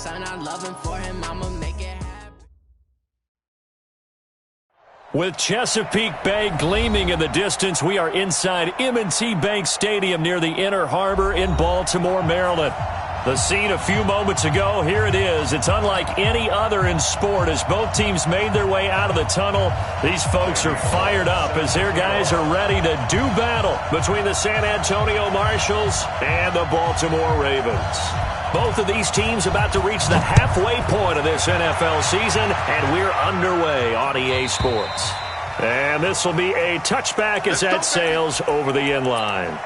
son, I'm loving for him, I'ma make it happen. With Chesapeake Bay gleaming in the distance, we are inside M&T Bank Stadium near the Inner Harbor in Baltimore, Maryland. The scene a few moments ago, here it is. It's unlike any other in sport as both teams made their way out of the tunnel. These folks are fired up as their guys are ready to do battle between the San Antonio Marshals and the Baltimore Ravens. Both of these teams about to reach the halfway point of this NFL season, and we're underway on EA Sports. And this will be a touchback as that sails over the end line.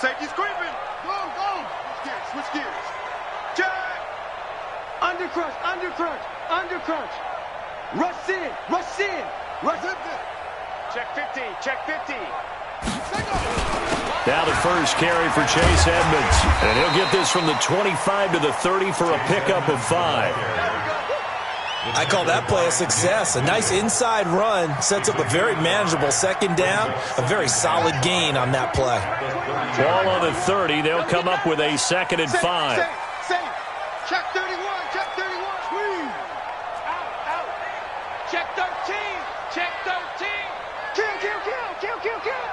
Safety's creeping. Go. Switch gears. Check. Undercrunch. Rush in. Check 50. Now the first carry for Chase Edmonds. And he'll get this from the 25 to the 30 for a pickup of 5. I call that play a success. A nice inside run sets up a very manageable second down. A very solid gain on that play. Ball on the 30. They'll come up with a 2nd and 5. Check 31. Squeeze. Out. Check 13. Kill.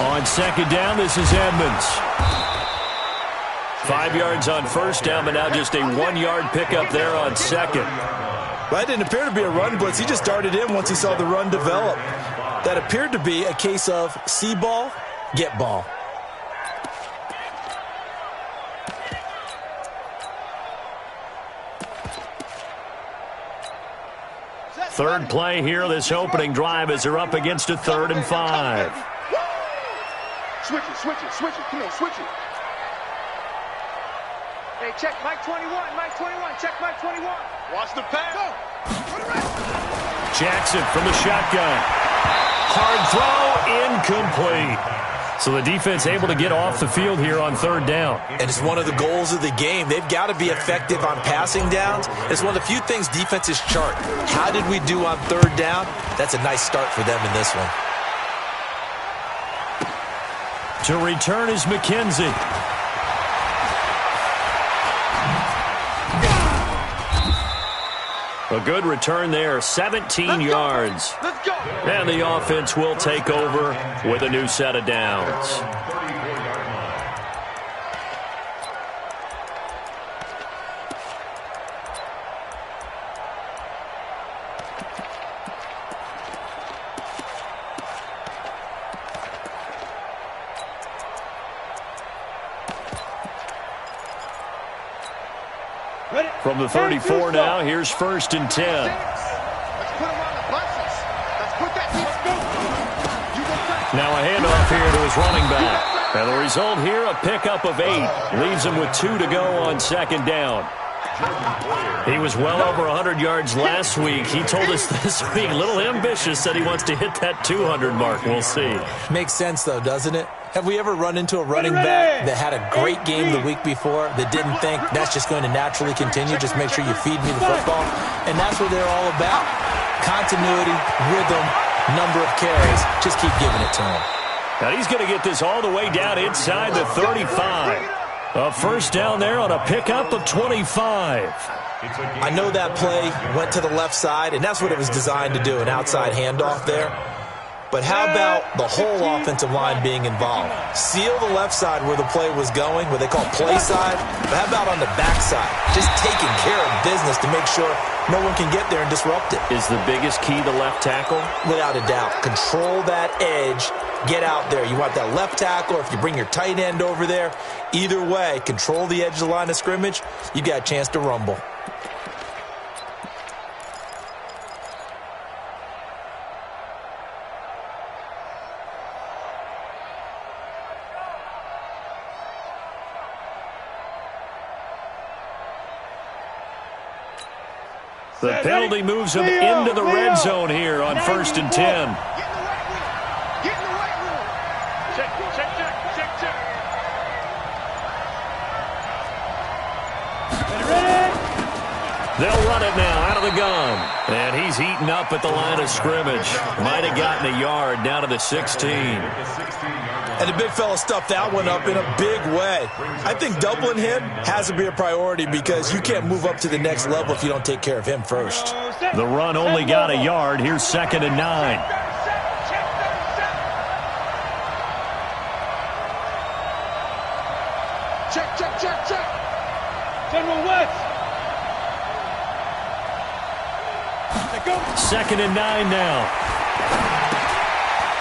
On second down, this is Edmonds. 5 yards on first down, but now just a 1-yard pickup there on second. Well, that didn't appear to be a run blitz. He just darted in once he saw the run develop. That appeared to be a case of see ball, get ball. Third play here, this opening drive as they're up against a 3rd and 5. Switch it. Come on, switch it. Hey, check Mike 21. Check Mike 21. Watch the pass. Go. Jackson from the shotgun. Hard throw, incomplete. So the defense able to get off the field here on 3rd down. And it's one of the goals of the game. They've got to be effective on passing downs. It's one of the few things defenses chart. How did we do on 3rd down? That's a nice start for them in this one. To return is McKenzie. A good return there, 17 yards. Let's go. And the offense will take over with a new set of downs. From the 34 now, here's 1st and 10. Let's put him on the buses. Let's put that Now a handoff here to his running back. And the result here, a pickup of 8. Leaves him with 2 to go on 2nd down. He was well over 100 yards last week. He told us this week, a little ambitious, said he wants to hit that 200 mark. We'll see. Makes sense, though, doesn't it? Have we ever run into a running back that had a great game the week before that didn't think that's just going to naturally continue? Just make sure you feed me the football. And that's what they're all about. Continuity, rhythm, number of carries. Just keep giving it to him. Now he's going to get this all the way down inside the 35. A 1st down there on a pickup of 25. I know that play went to the left side, and that's what it was designed to do, an outside handoff there. But how about the whole offensive line being involved? Seal the left side where the play was going, what they call play side. But how about on the back side? Just taking care of business to make sure no one can get there and disrupt it. Is the biggest key the left tackle? Without a doubt. Control that edge. Get out there. You want that left tackle, or if you bring your tight end over there, either way, control the edge of the line of scrimmage, you got a chance to rumble. The penalty moves him into the red zone here on 1st and 10. They'll run it now out of the gun. And he's eaten up at the line of scrimmage. Might have gotten a yard down to the 16. And the big fella stuffed that one up in a big way. I think doubling him has to be a priority because you can't move up to the next level if you don't take care of him first. The run only got a yard. Here's 2nd and 9. Check. General West. 2nd and 9 now.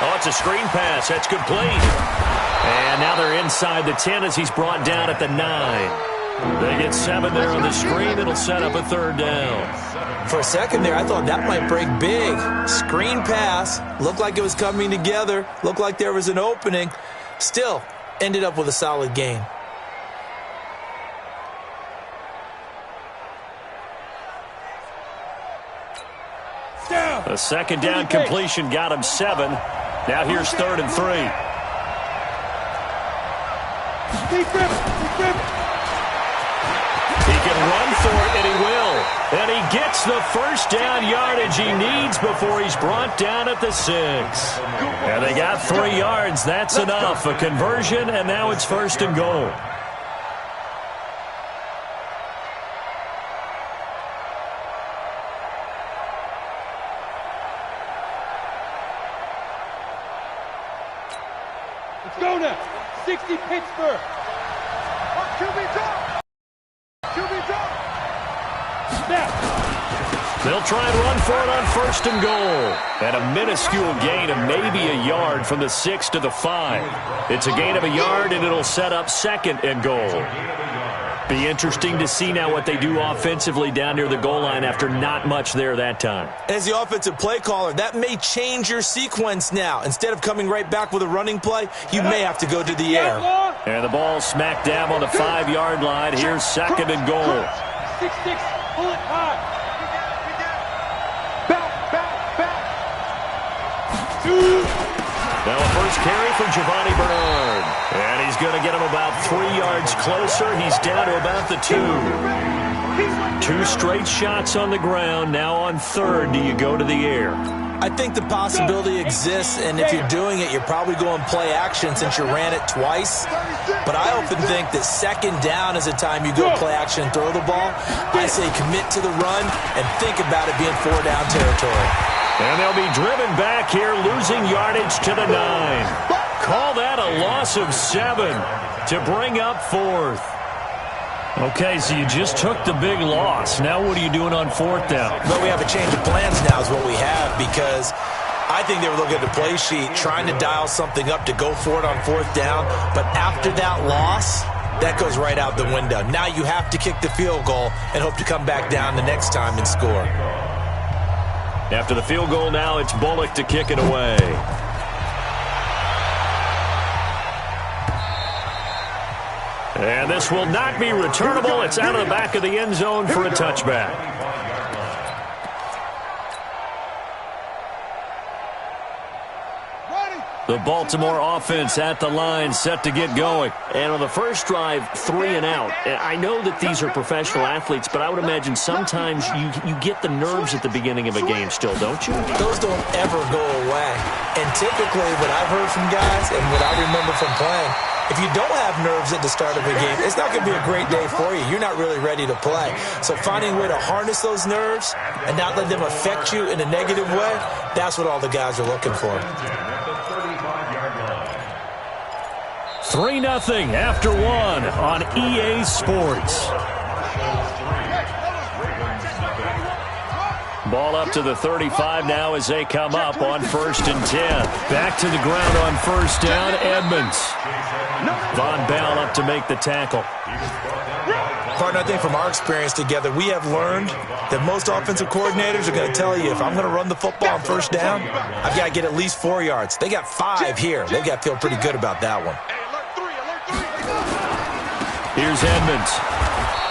Oh, it's a screen pass. That's complete. And now they're inside the 10 as he's brought down at the 9. They get 7 there on the screen. It'll set up a 3rd down. For a second there, I thought that might break big. Screen pass. Looked like it was coming together. Looked like there was an opening. Still, ended up with a solid gain. A 2nd down completion got him 7. Now here's 3rd and 3. He can run for it, and he will. And he gets the 1st down yardage he needs before he's brought down at the 6. And they got 3 yards. That's enough. A conversion, and now it's 1st and goal. Go now. 60 Pittsburgh. QB drop. Snap. They'll try and run for it on 1st and goal. And a minuscule gain of maybe a yard from the 6 to the 5. It's a gain of a yard, and it'll set up 2nd and goal. Be interesting to see now what they do offensively down near the goal line after not much there that time. As the offensive play caller, that may change your sequence now. Instead of coming right back with a running play, you may have to go to the air. And the ball smack dab on the 5-yard line. Here's 2nd and goal. 6-6, pull it high. Back. Now a first carry for Giovanni Bernard. And he's going to get him about 3 yards closer. He's down to about the 2. 2 straight shots on the ground. Now on 3rd, do you go to the air? I think the possibility exists, and if you're doing it, you're probably going play action since you ran it twice. But I often think that 2nd down is the time you go play action and throw the ball. I say commit to the run and think about it being 4-down territory. And they'll be driven back here, losing yardage to the 9. Call that a loss of 7 to bring up 4th. Okay, so you just took the big loss. Now what are you doing on 4th down? Well, we have a change of plans now is what we have, because I think they were looking at the play sheet, trying to dial something up to go for it on 4th down. But after that loss, that goes right out the window. Now you have to kick the field goal and hope to come back down the next time and score. After the field goal now, it's Bullock to kick it away. And this will not be returnable. It's out of the back of the end zone for a touchback. The Baltimore offense at the line, set to get going. And on the first drive, 3 and out. I know that these are professional athletes, but I would imagine sometimes you get the nerves at the beginning of a game still, don't you? Those don't ever go away. And typically what I've heard from guys and what I remember from playing, if you don't have nerves at the start of a game, it's not going to be a great day for you. You're not really ready to play. So finding a way to harness those nerves and not let them affect you in a negative way, that's what all the guys are looking for. 3-0 after 1 on EA Sports. Ball up to the 35 now as they come up on 1st and 10. Back to the ground on 1st down, Edmonds. Von Bell up to make the tackle. Partner, I think from our experience together, we have learned that most offensive coordinators are going to tell you, if I'm going to run the football on 1st down, I've got to get at least 4 yards. They got 5 here. They've got to feel pretty good about that one. Here's Edmonds.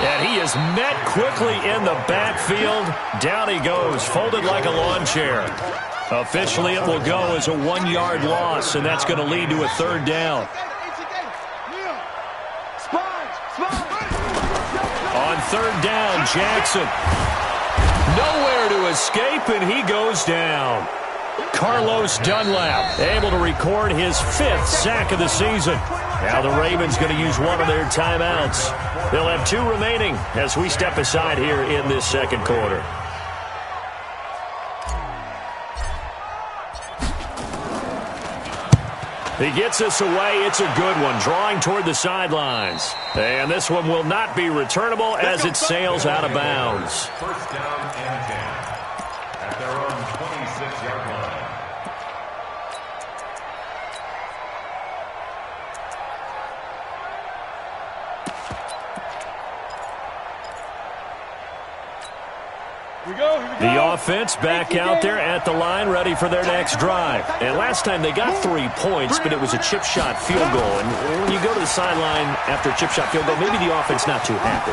And he is met quickly in the backfield. Down he goes, folded like a lawn chair. Officially, it will go as a 1-yard loss, and that's going to lead to a third down. On third down, Jackson. Nowhere to escape, and he goes down. Carlos Dunlap able to record his 5th sack of the season. Now the Ravens going to use one of their timeouts. They'll have 2 remaining as we step aside here in this second quarter. He gets us away. It's a good one, drawing toward the sidelines. And this one will not be returnable as it sails out of bounds. First down and 10 at their own 26-yard line. The offense back out there at the line, ready for their next drive. And last time they got 3 points, but it was a chip shot field goal. And when you go to the sideline after a chip shot field goal, maybe the offense not too happy.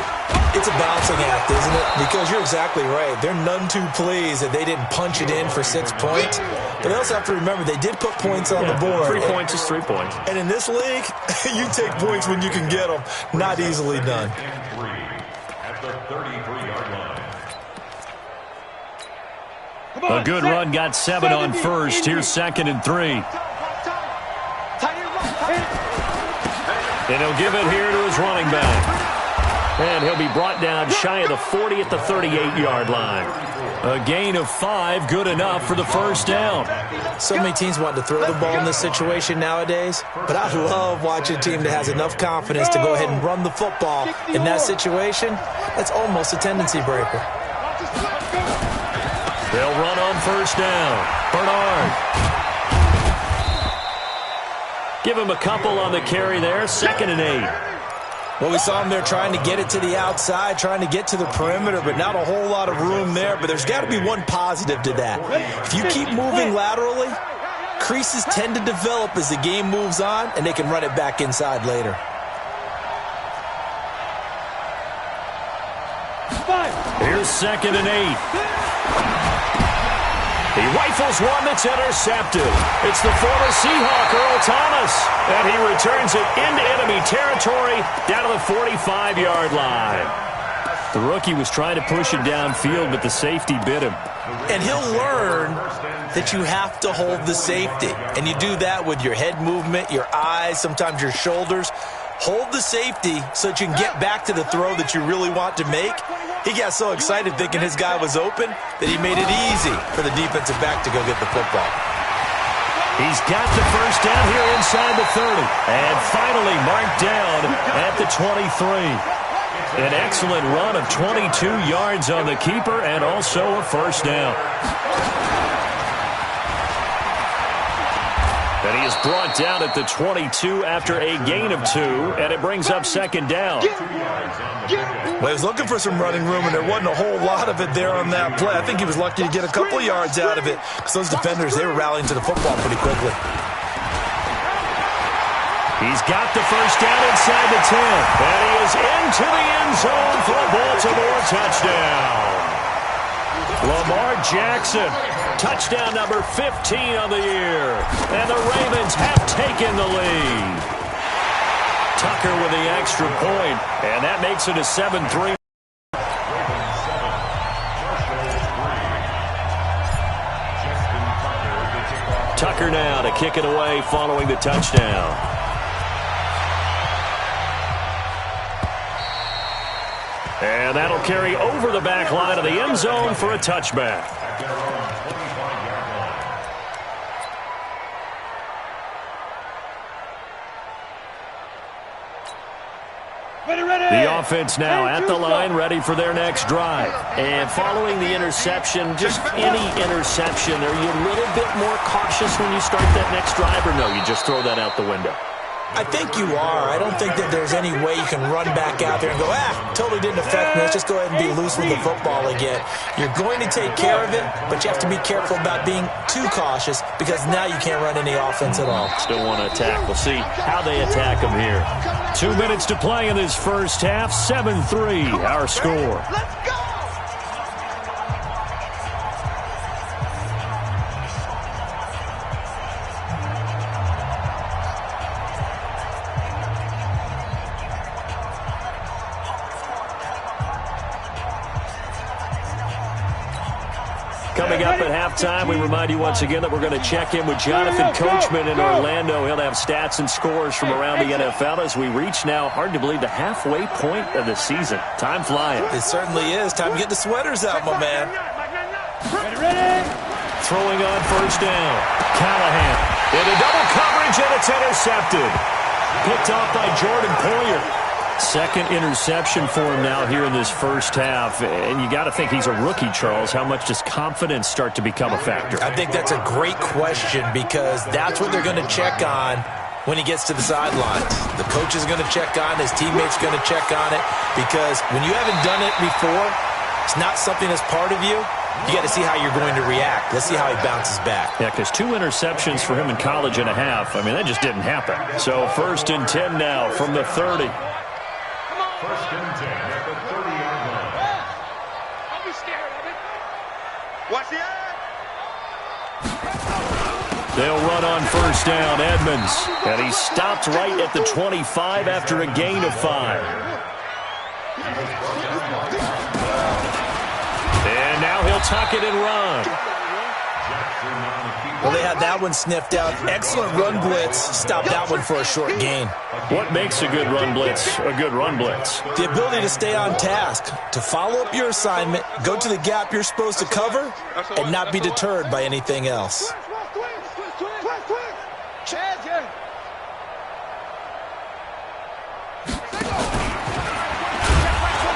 It's a balancing act, isn't it? Because you're exactly right. They're none too pleased that they didn't punch it in for 6 points. But they also have to remember they did put points on the board. 3 points is 3 points. And in this league, you take points when you can get them. Not easily done. And 3 at the 33-yard line. A good run got 7 on first. Here's 2nd and 3. And he'll give it here to his running back. And he'll be brought down shy of the 40 at the 38-yard line. A gain of 5, good enough for the first down. So many teams want to throw the ball in this situation nowadays, but I love watching a team that has enough confidence to go ahead and run the football. In that situation, that's almost a tendency breaker. They'll run on first down. Bernard. Give him a couple on the carry there. 2nd and 8. Well, we saw him there trying to get it to the outside, trying to get to the perimeter, but not a whole lot of room there. But there's got to be one positive to that. If you keep moving laterally, creases tend to develop as the game moves on, and they can run it back inside later. Here's 2nd and 8. He rifles one that's intercepted. It's the former Seahawk, Earl Thomas, and he returns it into enemy territory down to the 45-yard line. The rookie was trying to push it downfield, but the safety bit him. And he'll learn that you have to hold the safety, and you do that with your head movement, your eyes, sometimes your shoulders. Hold the safety so that you can get back to the throw that you really want to make. He got so excited thinking his guy was open that he made it easy for the defensive back to go get the football. He's got the first down here inside the 30. And finally marked down at the 23. An excellent run of 22 yards on the keeper and also a first down. And he is brought down at the 22 after a gain of 2, and it brings up 2nd down. Well, he was looking for some running room, and there wasn't a whole lot of it there on that play. I think he was lucky to get a couple yards out of it because those defenders, they were rallying to the football pretty quickly. He's got the first down inside the 10, and he is into the end zone for a Baltimore touchdown. Lamar Jackson, touchdown number 15 on the year. And the Ravens have taken the lead. Tucker with the extra point, and that makes it a 7-3. Tucker now to kick it away following the touchdown. And that'll carry over the back line of the end zone for a touchback. The offense now at the line, ready for their next drive. And following the interception, just any interception, are you a little bit more cautious when you start that next drive, or no, you just throw that out the window? I think you are. I don't think that there's any way you can run back out there and go, totally didn't affect me. Let's just go ahead and be loose with the football again. You're going to take care of it, but you have to be careful about being too cautious because now you can't run any offense at all. Still want to attack. We'll see how they attack them here. 2 minutes to play in this first half. 7-3, our score. Let's go! Coming up at halftime, we remind you once again that we're going to check in with Jonathan Coachman in Orlando. He'll have stats and scores from around the NFL as we reach now, hard to believe, the halfway point of the season. Time flying. It certainly is. Time to get the sweaters out, my man. Ready? Throwing on first down. Callahan into double coverage, and it's intercepted. Picked off by Jordan Poyer. Second interception for him now here in this first half. And you got to think he's a rookie, Charles. How much does confidence start to become a factor? I think that's a great question because that's what they're going to check on when he gets to the sidelines. The coach is going to check on, his teammates going to check on it because when you haven't done it before, it's not something that's part of you. You got to see how you're going to react. Let's see how he bounces back. Yeah, because 2 interceptions for him in college and a half. I mean, that just didn't happen. So 1st and 10 now from the 30. 1st and 10 at the 30-yard line. Don't be scared of it. Watch the eye. They'll run on first down, Edmonds. And he stopped right at the 25 after a gain of 5. And now he'll tuck it and run. Well, they had that one sniffed out. Excellent run blitz. Stopped that one for a short gain. What makes a good run blitz a good run blitz? The ability to stay on task, to follow up your assignment, go to the gap you're supposed to cover, and not be deterred by anything else.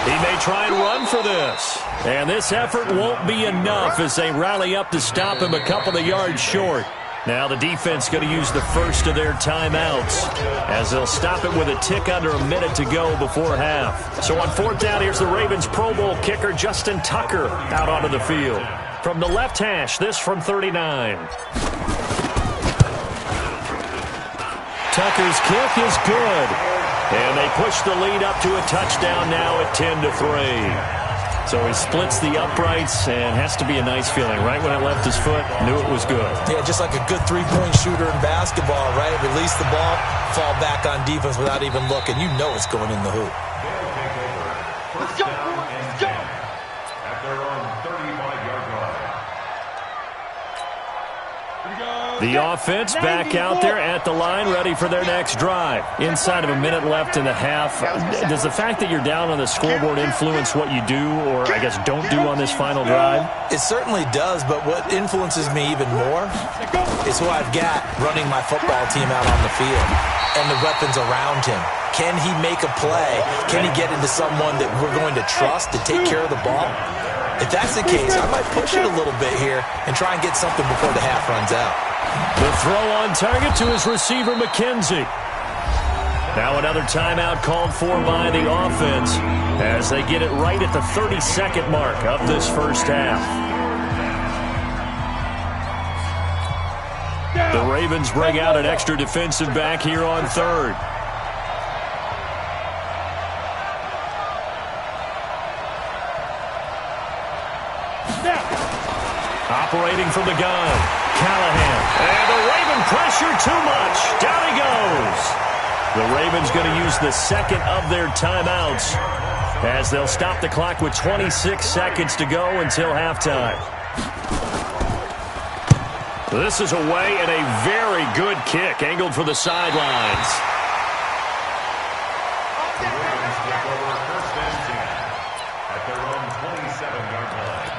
He may try and run for this. And this effort won't be enough as they rally up to stop him a couple of yards short. Now the defense going to use the first of their timeouts as they'll stop it with a tick under a minute to go before half. So on 4th down, here's the Ravens Pro Bowl kicker Justin Tucker out onto the field. From the left hash, this from 39. Tucker's kick is good. And they push the lead up to a touchdown now at 10-3. So he splits the uprights and has to be a nice feeling. Right when it left his foot, knew it was good. Yeah, just like a good three-point shooter in basketball, right? Release the ball, fall back on defense without even looking. You know it's going in the hoop. Let's go, let's go. At their own 35-yard line. The offense back out there at the line, ready for their next drive. Inside of a minute left in the half. Does the fact that you're down on the scoreboard influence what you do or, I guess, don't do on this final drive? It certainly does, but what influences me even more is who I've got running my football team out on the field and the weapons around him. Can he make a play? Can he get into someone that we're going to trust to take care of the ball? If that's the case, I might push it a little bit here and try and get something before the half runs out. The throw on target to his receiver, McKenzie. Now another timeout called for by the offense as they get it right at the 30-second mark of this first half. The Ravens bring out an extra defensive back here on 3rd. Operating from the gun, Callahan. And the Raven pressure too much. Down he goes. The Ravens going to use the second of their timeouts as they'll stop the clock with 26 seconds to go until halftime. This is away and a very good kick angled for the sidelines. At their own 27-yard line.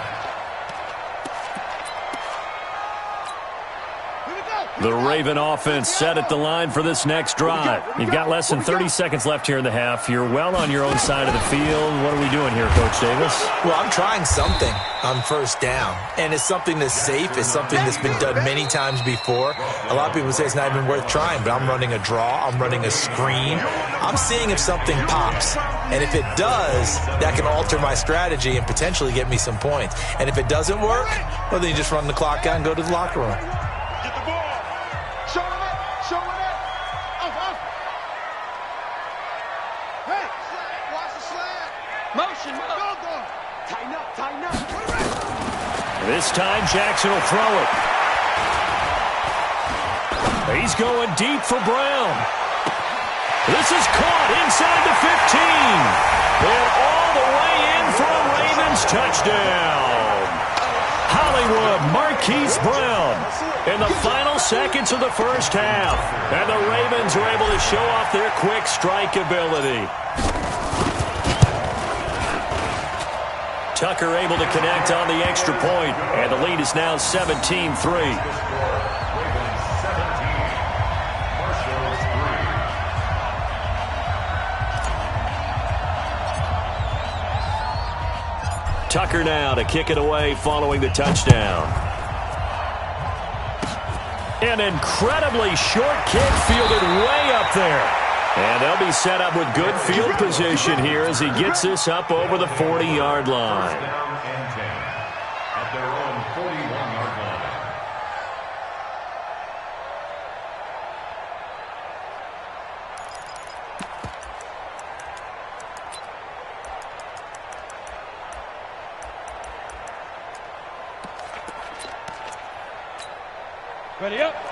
Here we go. The Raven offense set at the line for this next drive. You've got less than 30 seconds left here in the half. You're well on your own side of the field. What are we doing here, Coach Davis? Well, I'm trying something on first down, and it's something that's safe. It's something that's been done many times before. A lot of people say it's not even worth trying, but I'm running a draw. I'm running a screen. I'm seeing if something pops, and if it does, that can alter my strategy and potentially get me some points. And if it doesn't work, well, then you just run the clock out and go to the locker room. Get the ball. Show him it. Show him it. Off. Hey, watch the slant. Motion. Go. Tighten up. This time, Jackson will throw it. He's going deep for Brown. This is caught inside the 15. And all the way in for a Ravens touchdown. Hollywood Marquise Brown in the final seconds of the first half. And the Ravens are able to show off their quick strike ability. Tucker able to connect on the extra point, and the lead is now 17-3. Tucker now to kick it away following the touchdown. An incredibly short kick fielded way up there. And they'll be set up with good field position here as he gets this up over the 40-yard line. Down and 10 at their own 41-yard line.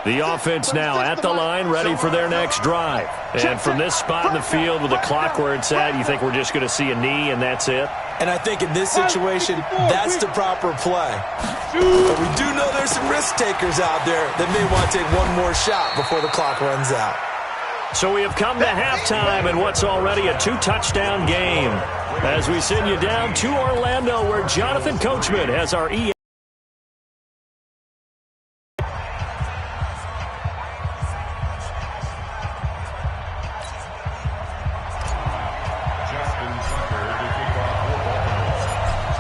The offense now at the line, ready for their next drive. And from this spot in the field with the clock where it's at, you think we're just going to see a knee and that's it? And I think in this situation, that's the proper play. But we do know there's some risk takers out there that may want to take one more shot before the clock runs out. So we have come to halftime in what's already a 2-touchdown game. As we send you down to Orlando, where Jonathan Coachman has our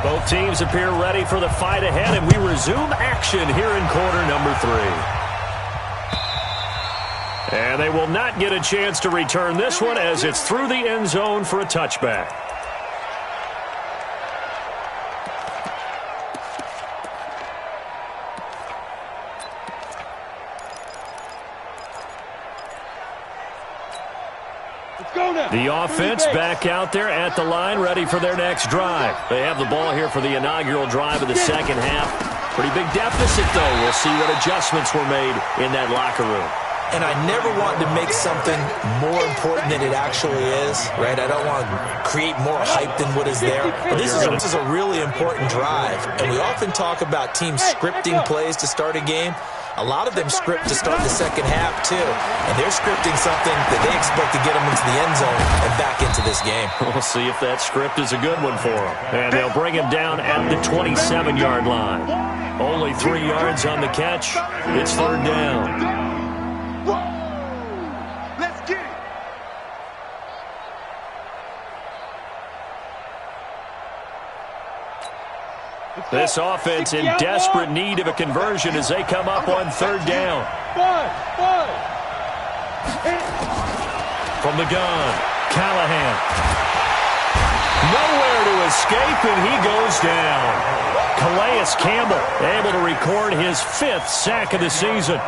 Both teams appear ready for the fight ahead, and we resume action here in quarter number 3. And they will not get a chance to return this one as it's through the end zone for a touchback. The offense back out there at the line, ready for their next drive. They have the ball here for the inaugural drive of the second half. Pretty big deficit, though. We'll see what adjustments were made in that locker room. And I never want to make something more important than it actually is, right? I don't want to create more hype than what is there. But this is a really important drive. And we often talk about teams scripting plays to start a game. A lot of them script to start the second half, too. And they're scripting something that they expect to get them into the end zone and back into this game. We'll see if that script is a good one for them. And they'll bring him down at the 27-yard line. Only 3 yards on the catch. It's third down. Let's get it. This offense in desperate need of a conversion as they come up on third down. From the gun, Callahan. Nowhere to escape, and he goes down. Calais Campbell able to record his 5th sack of the season.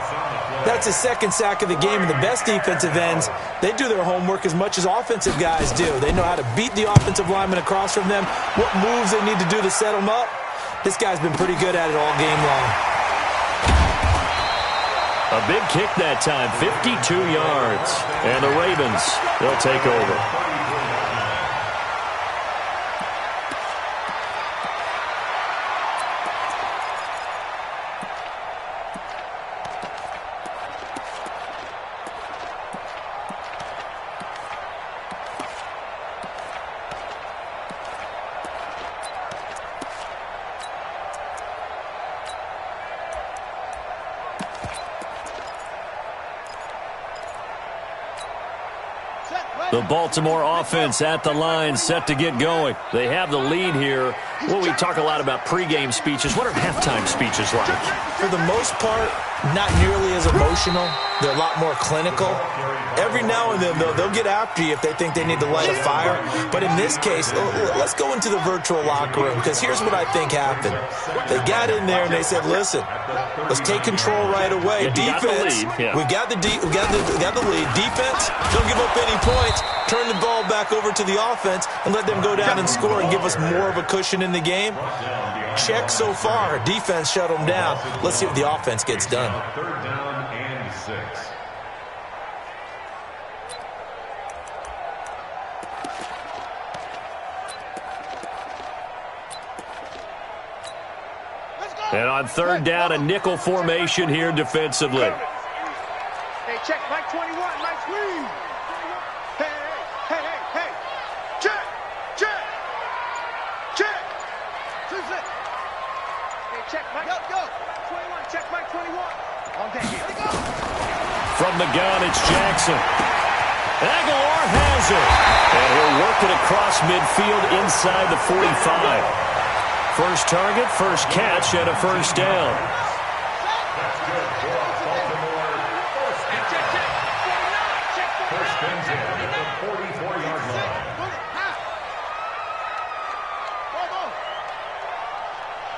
That's his 2nd sack of the game, and the best defensive ends, they do their homework as much as offensive guys do. They know how to beat the offensive lineman across from them, what moves they need to do to set them up. This guy's been pretty good at it all game long. A big kick that time, 52 yards. And the Ravens, they'll take over. The Baltimore offense at the line, set to get going. They have the lead here. Well, we talk a lot about pregame speeches. What are halftime speeches like? For the most part, not nearly as emotional. They're a lot more clinical. Every now and then, though, they'll get after you if they think they need to light a fire. But in this case, let's go into the virtual locker room, because here's what I think happened. They got in there and they said, listen, let's take control right away. Defense, we got the lead. Defense, don't give up any points. Turn the ball back over to the offense and let them go down and score and give us more of a cushion in the game. Check so far. Defense shut them down. Let's see if the offense gets done. Third down and 6. And on third down, a nickel formation here defensively. Hey, check Mike 21, Mike Squeeze. Hey. Check. Hey, check Mike. Go. 21, check Mike 21. On deck here. Go. From the gun, it's Jackson. Aguilar has it. And he'll work it across midfield inside the 45. First target, first catch, and a first down. First and 10 at the 44-yard line.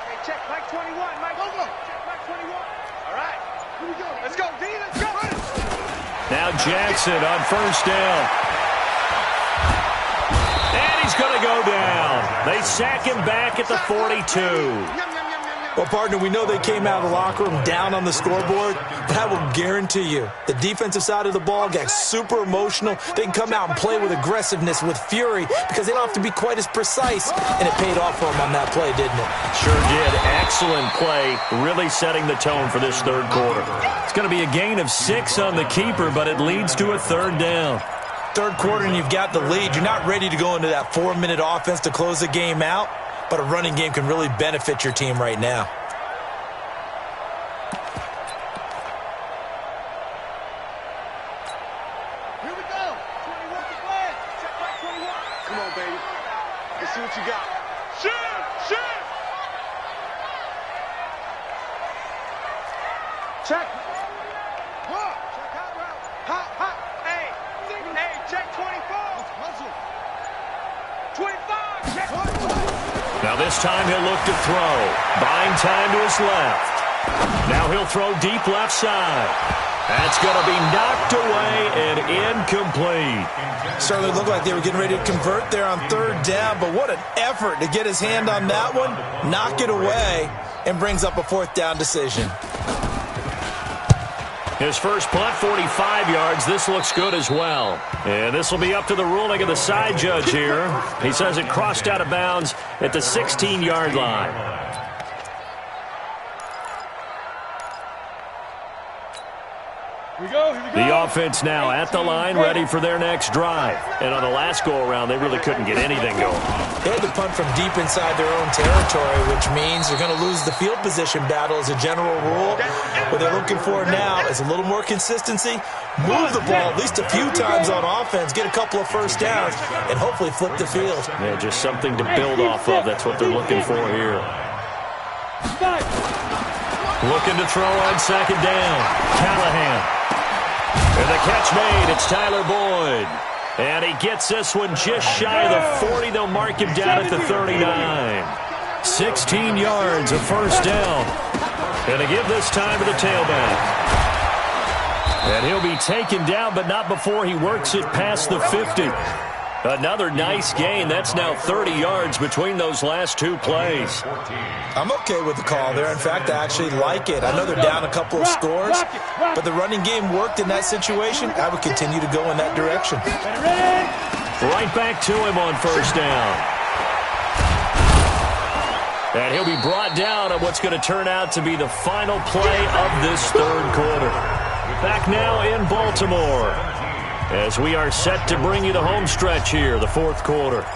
Hey, check Mike 21, Mike. Go. Check Mike 21. All right. Here we go. Let's go, D. Let's go. Now Jackson on first down. And he's going to go down. They sack him back at the 42. Well, partner, we know they came out of the locker room down on the scoreboard, but I will guarantee you the defensive side of the ball gets super emotional. They can come out and play with aggressiveness, with fury, because they don't have to be quite as precise, and it paid off for them on that play, didn't it? Sure did. Excellent play, really setting the tone for this third quarter. It's going to be a gain of 6 on the keeper, but it leads to a third down. Third quarter and you've got the lead. You're not ready to go into that 4-minute offense to close the game out, but a running game can really benefit your team right now. Here we go. 21 to play. Check Mike 21. Come on, baby. Let's see what you got. Shoot. Check. What? Check hot route. Hot. Hey, check 24. Hustle. 25. Check. Now this time he'll look to throw. Buying time to his left. Now he'll throw deep left side. That's going to be knocked away and incomplete. Certainly looked like they were getting ready to convert there on third down, but what an effort to get his hand on that one, knock it away, and brings up a fourth down decision. His first punt, 45 yards. This looks good as well. And this will be up to the ruling of the side judge here. He says it crossed out of bounds at the 16-yard line. Here we go. The offense now at the line, ready for their next drive. And on the last go-around, they really couldn't get anything going. They had to punt from deep inside their own territory, which means they're going to lose the field position battle as a general rule. What they're looking for now is a little more consistency, move the ball at least a few times on offense, get a couple of first downs, and hopefully flip the field. Yeah, just something to build off of. That's what they're looking for here. Looking to throw on second down. Callahan. And the catch made. It's Tyler Boyd. And he gets this one just shy of the 40. They'll mark him down at the 39. 16 yards of first down. And to give this time to the tailback. And he'll be taken down, but not before he works it past the 50. Another nice gain. That's now 30 yards between those last two plays. I'm okay with the call there. In fact, I actually like it. I know they're down a couple of scores, but the running game worked in that situation. I would continue to go in that direction. Right back to him on first down. And he'll be brought down on what's going to turn out to be the final play of this third quarter. Back now in Baltimore, as we are set to bring you the home stretch here, the fourth quarter.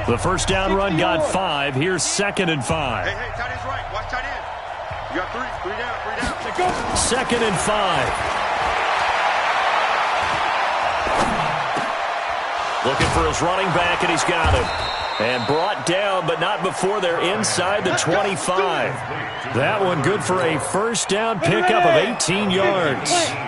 The first down run got 5. Here's 2nd and 5. Hey, tight end's right. Watch tight end. You got 3 down. 2nd and 5. Looking for his running back, and he's got him. And brought down, but not before they're inside the 25. That one good for a first down pickup of 18 yards. Hey,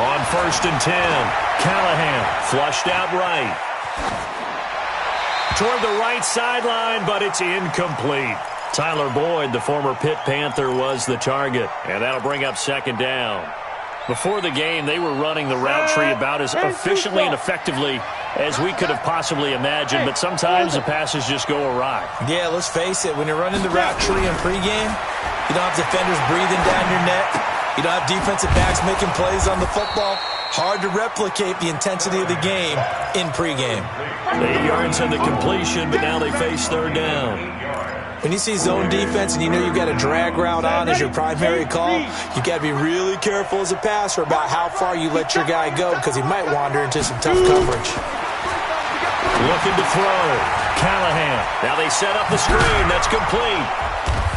On 1st and 10, Callahan flushed out right. Toward the right sideline, but it's incomplete. Tyler Boyd, the former Pitt Panther, was the target, and that'll bring up 2nd down. Before the game, they were running the route tree about as efficiently and effectively as we could have possibly imagined, but sometimes the passes just go awry. Yeah, let's face it, when you're running the route tree in pregame, you don't have defenders breathing down your neck. You don't have defensive backs making plays on the football. Hard to replicate the intensity of the game in pregame. 8 yards on the completion, but now they face 3rd down. When you see zone defense and you know you've got a drag route on as your primary call, you've got to be really careful as a passer about how far you let your guy go because he might wander into some tough coverage. Looking to throw. Callahan. Now they set up the screen. That's complete.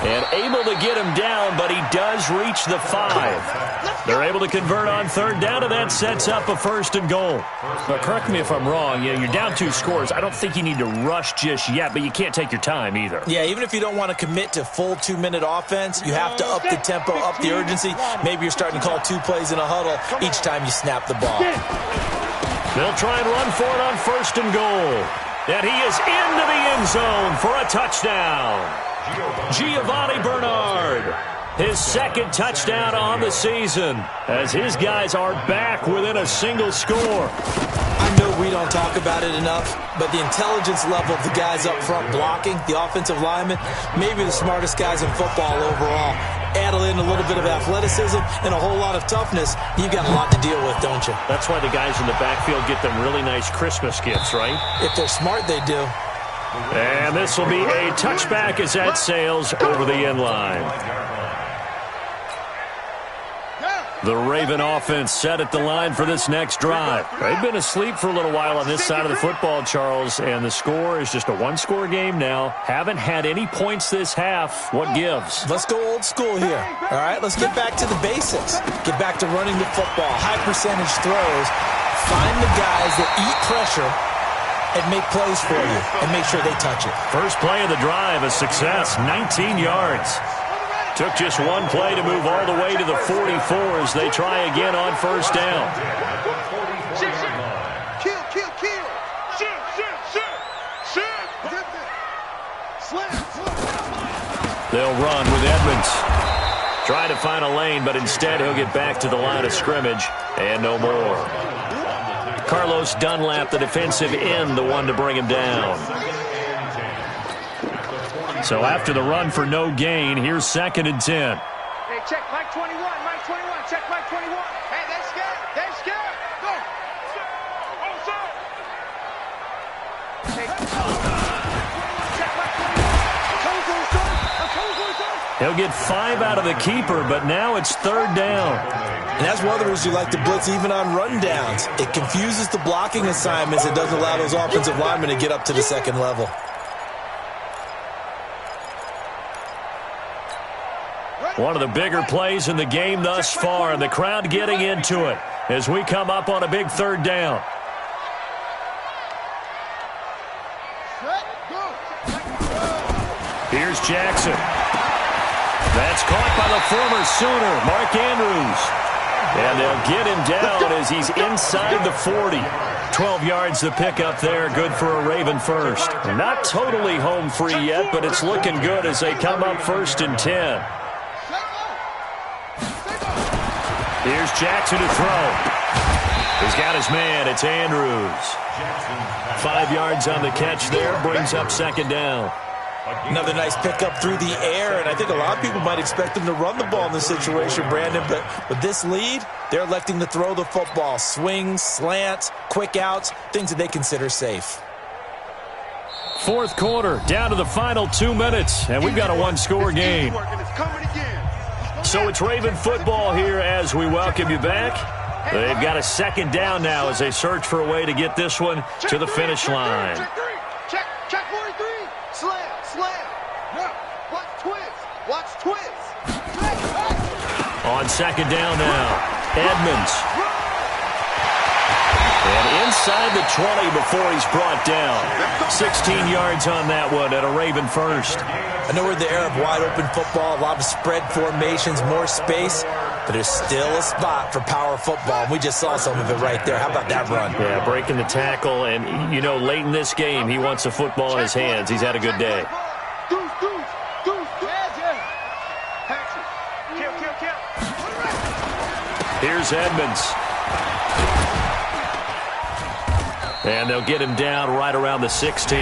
And able to get him down, but he does reach the 5. They're able to convert on 3rd down, and that sets up a 1st and goal. But correct me if I'm wrong. You're down 2 scores. I don't think you need to rush just yet, but you can't take your time either. Yeah, even if you don't want to commit to full 2-minute offense, you have to up the tempo, up the urgency. Maybe you're starting to call 2 plays in a huddle each time you snap the ball. They'll try and run for it on 1st and goal. And he is into the end zone for a touchdown. Giovanni Bernard, his 2nd touchdown on the season, as his guys are back within a single score. I know we don't talk about it enough, but the intelligence level of the guys up front blocking, the offensive linemen, maybe the smartest guys in football overall. Add in a little bit of athleticism and a whole lot of toughness, you've got a lot to deal with, don't you? That's why the guys in the backfield get them really nice Christmas gifts, right? If they're smart, they do. And this will be a touchback as that sails over the end line. The Raven offense set at the line for this next drive. They've been asleep for a little while on this side of the football, Charles, and the score is just a 1-score game now. Haven't had any points this half. What gives? Let's go old school here. All right, let's get back to the basics. Get back to running the football, high percentage throws. Find the guys that eat pressure and make plays for you and make sure they touch it. First play of the drive, a success, 19 yards. Took just one play to move all the way to the 44 as they try again on 1st down. Kill. Shoot. They'll run with Edmonds. Trying to find a lane, but instead he'll get back to the line of scrimmage and no more. Carlos Dunlap, the defensive end, the one to bring him down. So after the run for no gain, here's 2nd and 10. Hey, check Mike 21. Check Mike 21. Hey, they're scared. Go. Hey, check Mike 21. He'll get 5 out of the keeper, but now it's 3rd down. And that's one of the reasons you like to blitz even on rundowns. It confuses the blocking assignments. It doesn't allow those offensive linemen to get up to the 2nd level. One of the bigger plays in the game thus far, and the crowd getting into it as we come up on a big 3rd down. Here's Jackson. That's caught by the former Sooner, Mark Andrews. And they'll get him down as he's inside the 40. 12 yards to pick up there, good for a Raven first. Not totally home free yet, but it's looking good as they come up 1st and 10. Here's Jackson to throw. He's got his man. It's Andrews. 5 yards on the catch there, brings up 2nd down. Another nice pickup through the air, and I think a lot of people might expect them to run the ball in this situation, Brandon, but with this lead, they're electing to throw the football. Swings, slants, quick outs, things that they consider safe. 4th quarter, down to the final 2 minutes, and we've got a 1-score game. So it's Raven football here as we welcome you back. They've got a second down now as they search for a way to get this one to the finish line. Check 43. Slam. No. Watch twist. On second down now, Edmonds. And inside the 20 before he's brought down. 16 yards on that one at a Raven first. I know we're in the era of wide-open football, a lot of spread formations, more space, but there's still a spot for power football, and we just saw some of it right there. How about that run? Yeah, breaking the tackle, and, you know, late in this game, he wants the football in his hands. He's had a good day. Here's Edmonds. And they'll get him down right around the 16.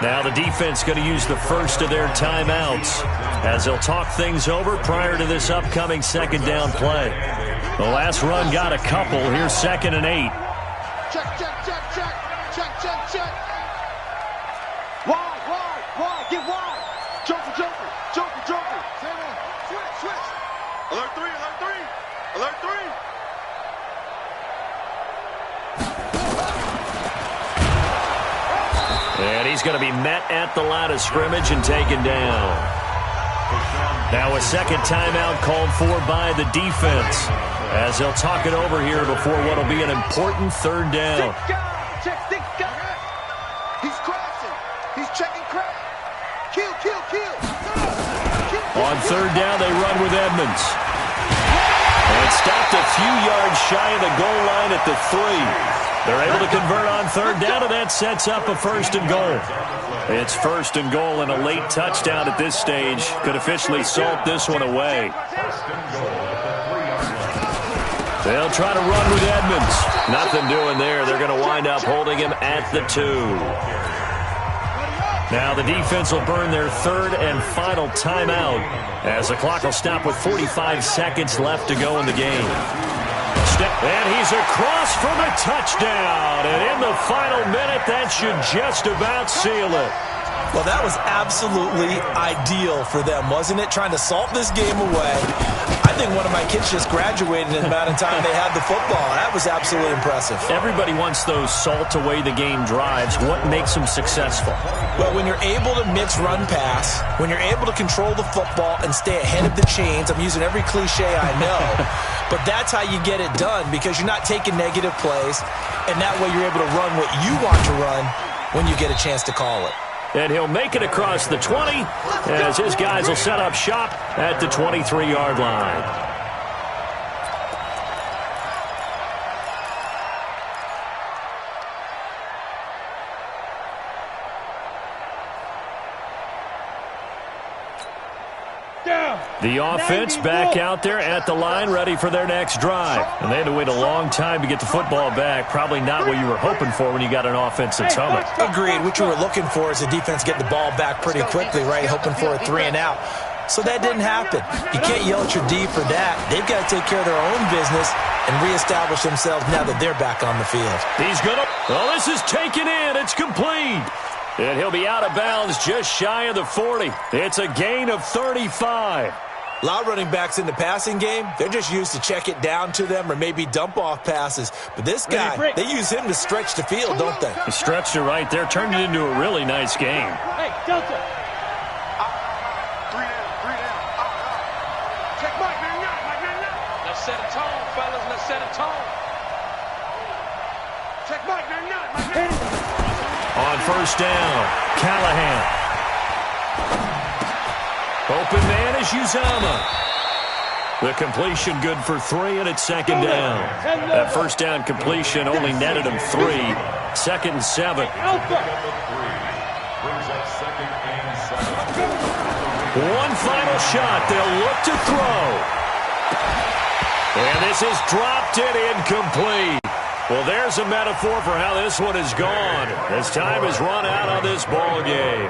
Now the defense going to use the first of their timeouts as they'll talk things over prior to this upcoming second down play. The last run got a couple. Here's 2nd and 8. Check. Wide. Get wide. Joker. Switch. Alert 3. And he's going to be met at the line of scrimmage and taken down. Now a second timeout called for by the defense as they'll talk it over here before what will be an important third down. Six guy. He's crashing. He's checking crash. Kill. On third down, they run with Edmonds. And stopped a few yards shy of the goal line at the 3. They're able to convert on third down, and that sets up a 1st and goal. It's 1st and goal, and a late touchdown at this stage could officially salt this one away. They'll try to run with Edmonds. Nothing doing there. They're going to wind up holding him at the 2. Now the defense will burn their third and final timeout as the clock will stop with 45 seconds left to go in the game. And he's across for the touchdown. And in the final minute, that should just about seal it. Well, that was absolutely ideal for them, wasn't it? Trying to salt this game away. I think one of my kids just graduated in the amount of time they had the football. That was absolutely impressive. Everybody wants those salt-away-the-game drives. What makes them successful? Well, when you're able to mix run-pass, when you're able to control the football and stay ahead of the chains, I'm using every cliche I know, but that's how you get it done because you're not taking negative plays, and that way you're able to run what you want to run when you get a chance to call it. And he'll make it across the 20 as his guys will set up shop at the 23-yard line. The offense back out there at the line, ready for their next drive. And they had to wait a long time to get the football back. Probably not what you were hoping for when you got an offensive tunnel. Agreed. What you were looking for is the defense getting the ball back pretty quickly, right? Hoping for a 3 and out. So that didn't happen. You can't yell at your D for that. They've got to take care of their own business and reestablish themselves now that they're back on the field. He's going to... Oh, this is taken in. It's complete. And he'll be out of bounds just shy of the 40. It's a gain of 35. A lot of running backs in the passing game, they're just used to check it down to them or maybe dump off passes. But this guy, they use him to stretch the field, don't they? He stretched it right there, turned it into a really nice game. Hey, Delta. 3 down. Check Mike, man. Let's set a tone, fellas. Let's set a tone. Check Mike, man. On first down, Callahan. Open man is Uzama. The completion good for 3, and it's second down. That first down completion only netted him 3. 2nd and 7. One final shot. They'll look to throw. And this is dropped in incomplete. Well, there's a metaphor for how this one is gone. As time has run out on this ball game.